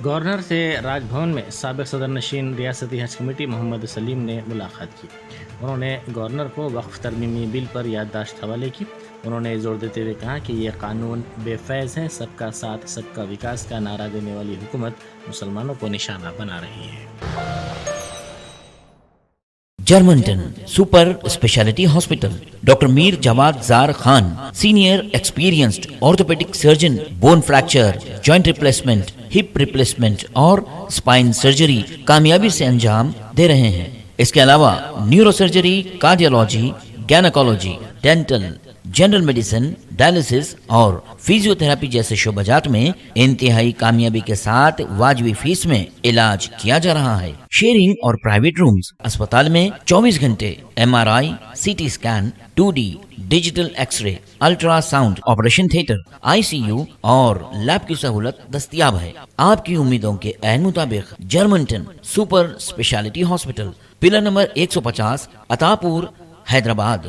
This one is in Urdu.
گورنر سے راج بھون میں سابق صدر نشین ریاستی حج کمیٹی محمد سلیم نے ملاقات کی. انہوں نے گورنر کو وقف ترمیمی بل پر یادداشت حوالے کی. انہوں نے زور دیتے ہوئے کہا کہ یہ قانون بے فیض ہے. سب کا ساتھ سب کا وکاس کا نعرہ دینے والی حکومت مسلمانوں کو نشانہ بنا رہی ہے. جرمنٹن super specialty hospital. Doctor Mir Jawad Zar Khan, senior experienced orthopaedic surgeon, bone fracture, joint replacement, hip replacement اور اسپائن سرجری کامیابی سے انجام دے رہے ہیں. اس کے علاوہ neuro surgery, cardiology, gynaecology, dental, general medicine, dialysis اور فزیو تھراپی جیسے شعبجات میں انتہائی کامیابی کے ساتھ واجبی فیس میں علاج کیا جا رہا ہے. شیئرنگ اور پرائیویٹ رومز. اسپتال میں 24 گھنٹے M R I, C T scan, 2D digital X ray, ultrasound, operation theatre, I C U اور لیب کی سہولت دستیاب ہے. آپ کی امیدوں کے عین مطابق جرمنٹن super specialty hospital, pillar number 150، عطا پور، حیدرآباد.